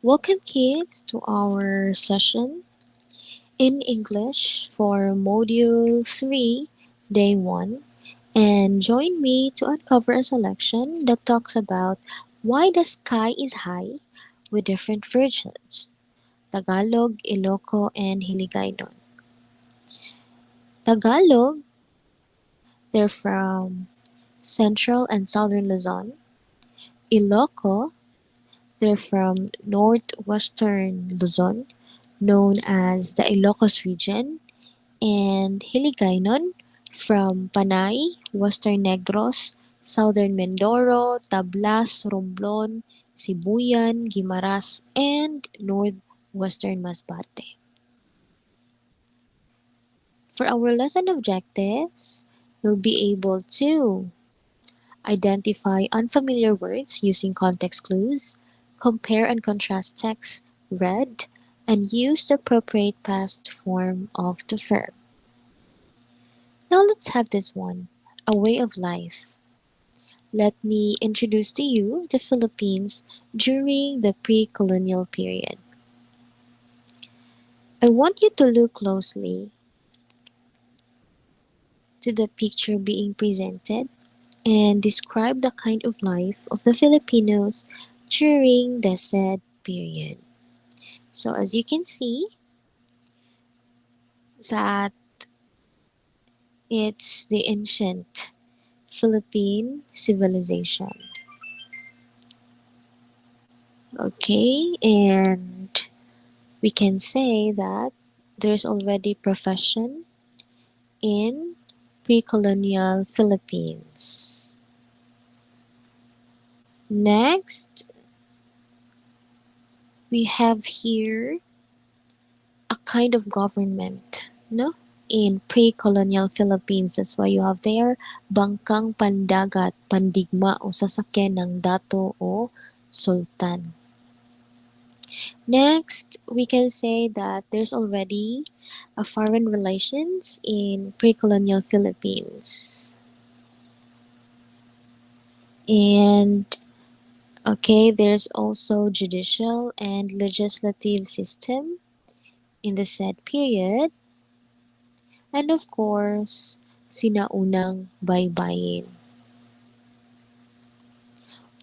Welcome, kids, to our session in English for Module 3, Day 1. And join me to uncover a selection that talks about why the sky is high with different versions: Tagalog, Iloko, and Hiligaynon. Tagalog, they're from Central and Southern Luzon. Iloko, they're from Northwestern Luzon, known as the Ilocos region. And Hiligaynon from Panay, Western Negros, Southern Mindoro, Tablas, Romblon, Sibuyan, Guimaras, and Northwestern Masbate. For our lesson objectives, you'll be able to identify unfamiliar words using context clues, compare and contrast text read, and use the appropriate past form of the verb. Now let's have this one, a way of life. Let me introduce to you the Philippines during the pre-colonial period. I want you to look closely to the picture being presented and describe the kind of life of the Filipinos during the said period. So as you can see that it's the ancient Philippine civilization. Okay, and we can say that there's already profession in pre-colonial Philippines. Next, we have here a kind of government, no? In pre-colonial Philippines, that's why you have there bangkang pandagat, pandigma o sasakyan ng dato o sultan. Next, we can say that there's already a foreign relations in pre-colonial Philippines. And okay, there's also judicial and legislative system in the said period. And of course, sinaunang baybayin.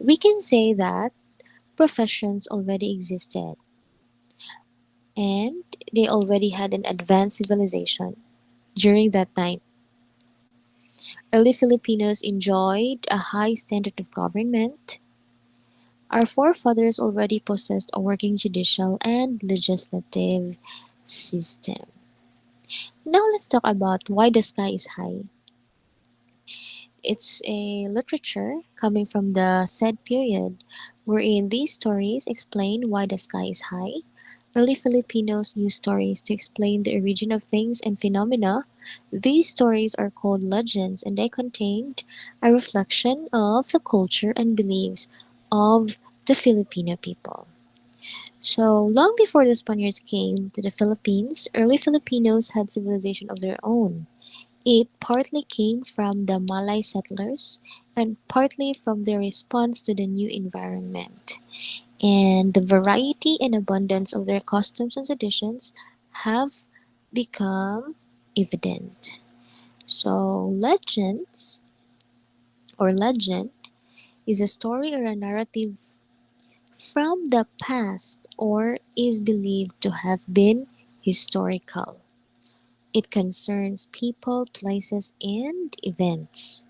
We can say that professions already existed and they already had an advanced civilization during that time. Early Filipinos enjoyed a high standard of government. Our forefathers already possessed a working judicial and legislative system. Now let's talk about why the sky is high. It's a literature coming from the said period, wherein these stories explain why the sky is high. Early Filipinos used stories to explain the origin of things and phenomena. These stories are called legends and they contained a reflection of the culture and beliefs of the Filipino people. So, long before the Spaniards came to the Philippines, early Filipinos had civilization of their own. It partly came from the Malay settlers and partly from their response to the new environment. And the variety and abundance of their customs and traditions have become evident. So, legend is a story or a narrative from the past or is believed to have been historical. It concerns people, places, and events.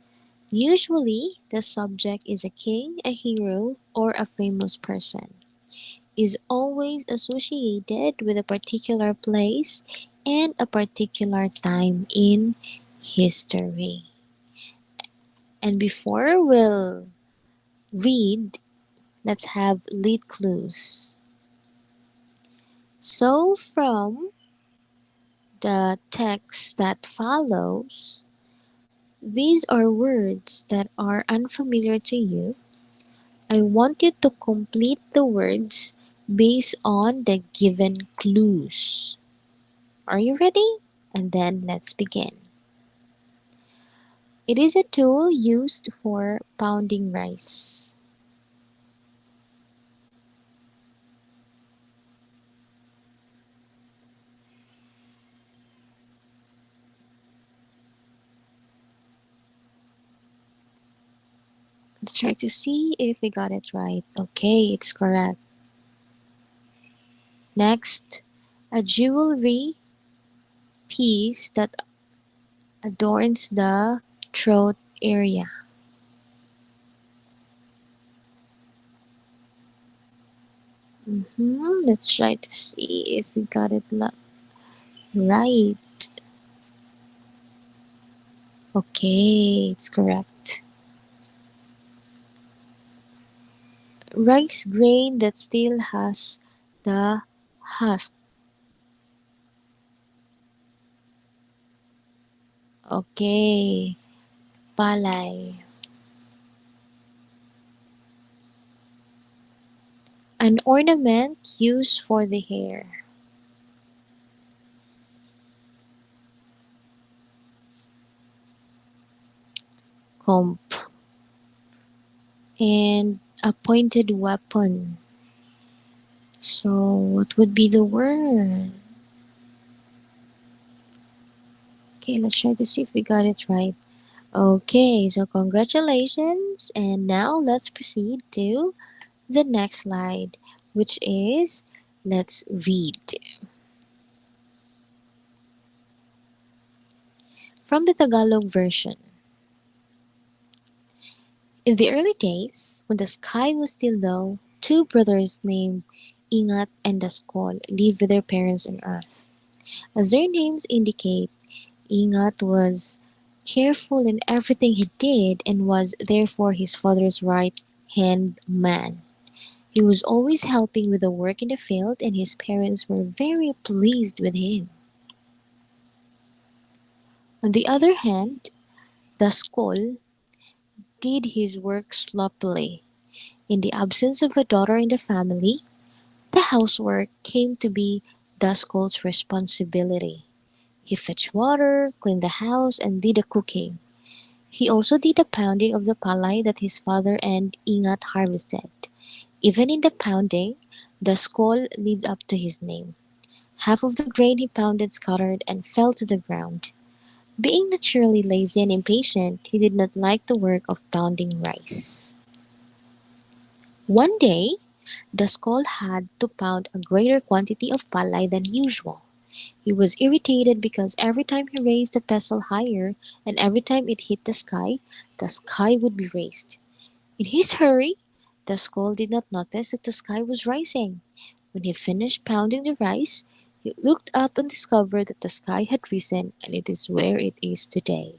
Usually, the subject is a king, a hero, or a famous person. Is always associated with a particular place and a particular time in history. And before we'll read, let's have lead clues. So, from the text that follows, these are words that are unfamiliar to you. I want you to complete the words based on the given clues. Are you ready? And then let's begin. It is a tool used for pounding rice. Let's try to see if we got it right. Okay, it's correct. Next, a jewelry piece that adorns the throat area. Let's try to see if we got it right. Okay, it's correct. Rice grain that still has the husk. Okay, palay. An ornament used for the hair. Comb. And a pointed weapon. So, what would be the word? Okay, let's try to see if we got it right. Okay, so congratulations. And now let's proceed to the next slide, which is let's read. From the Tagalog version. In the early days, when the sky was still low, two brothers named Ingat and Daskol lived with their parents on earth. As their names indicate, Ingat was careful in everything he did and was therefore his father's right hand man. He was always helping with the work in the field, and his parents were very pleased with him. On the other hand, Daskol did his work sloppily. In the absence of a daughter in the family, the housework came to be Daskol's responsibility. He fetched water, cleaned the house, and did the cooking. He also did the pounding of the palay that his father and Ingat harvested. Even in the pounding, Daskol lived up to his name. Half of the grain he pounded scattered and fell to the ground. Being naturally lazy and impatient, he did not like the work of pounding rice. One day, Daskol had to pound a greater quantity of palay than usual. He was irritated because every time he raised the pestle higher and every time it hit the sky would be raised. In his hurry, Daskol did not notice that the sky was rising. When he finished pounding the rice, he looked up and discovered that the sky had risen and it is where it is today.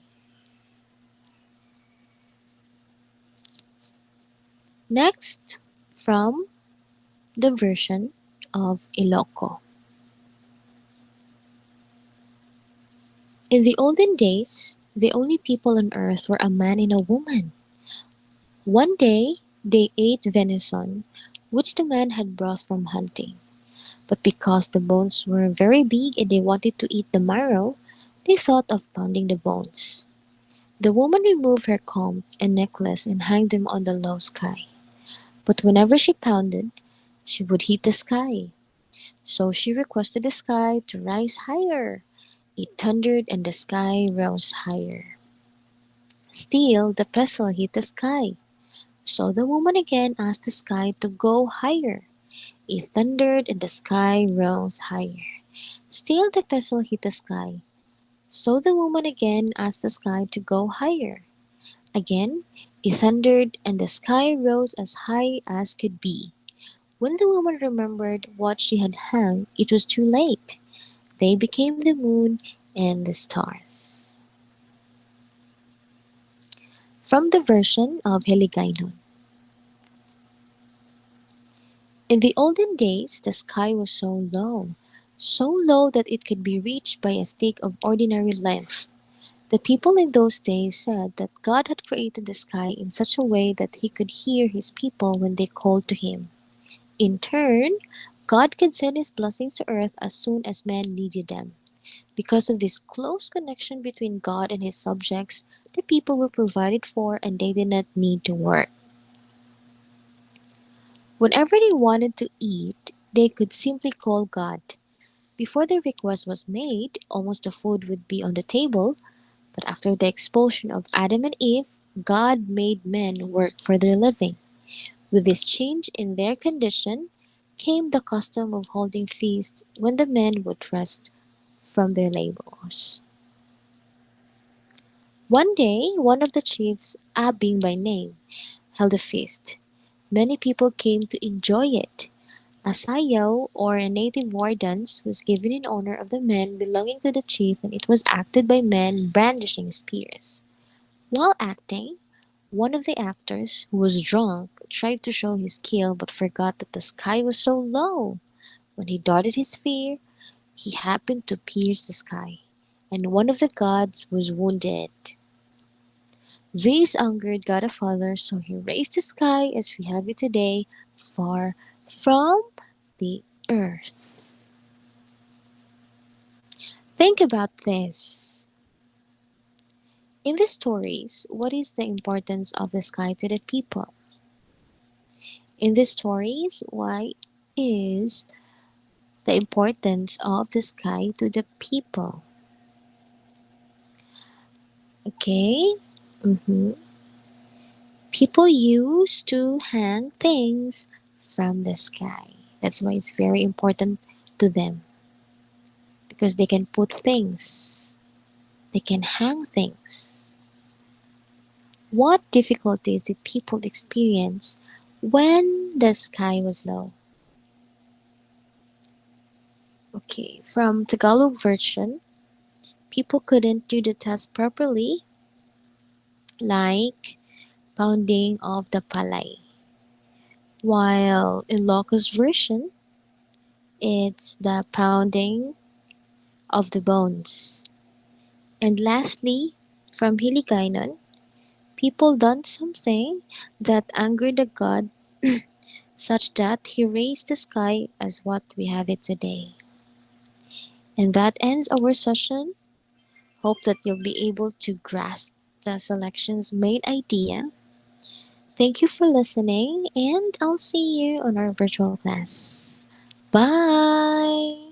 Next, from the version of Iloko. In the olden days, the only people on earth were a man and a woman. One day, they ate venison, which the man had brought from hunting. But because the bones were very big and they wanted to eat the marrow, they thought of pounding the bones. The woman removed her comb and necklace and hung them on the low sky. But whenever she pounded, she would hit the sky. So she requested the sky to rise higher. It thundered and the sky rose higher. Still, the pestle hit the sky. So the woman again asked the sky to go higher. It thundered and the sky rose higher. Still, the pestle hit the sky. So the woman again asked the sky to go higher. Again, it thundered and the sky rose as high as could be. When the woman remembered what she had hung, it was too late. They became the moon and the stars. From the version of Hiligaynon. In the olden days, the sky was so low that it could be reached by a stick of ordinary length. The people in those days said that God had created the sky in such a way that he could hear his people when they called to him. In turn, God could send his blessings to earth as soon as man needed them. Because of this close connection between God and his subjects, the people were provided for and they did not need to work. Whenever they wanted to eat, they could simply call God. Before the request was made, almost the food would be on the table, but after the expulsion of Adam and Eve, God made men work for their living. With this change in their condition came the custom of holding feasts when the men would rest from their labors. One day, one of the chiefs, Abing by name, held a feast. Many people came to enjoy it. A sayaw, or a native war dance, was given in honor of the men belonging to the chief, and it was acted by men brandishing spears. While acting, one of the actors, who was drunk, tried to show his skill but forgot that the sky was so low. When he darted his spear, he happened to pierce the sky, and one of the gods was wounded. This angered God the Father, so he raised the sky as we have it today, far from the earth. Think about this. In the stories, what is the importance of the sky to the people? In the stories, why is the importance of the sky to the people? Okay? Mhm. People used to hang things from the sky. That's why it's very important to them because they can put things, they can hang things. What difficulties did people experience when the sky was low? Okay, from Tagalog version, people couldn't do the task properly, like pounding of the palay. While in Iloko's version, it's the pounding of the bones. And lastly, from Hiligaynon, people done something that angered the god such that he raised the sky as what we have it today. And that ends our session. Hope that you'll be able to grasp the selection's main idea. Thank you for listening, and I'll see you on our virtual class. Bye!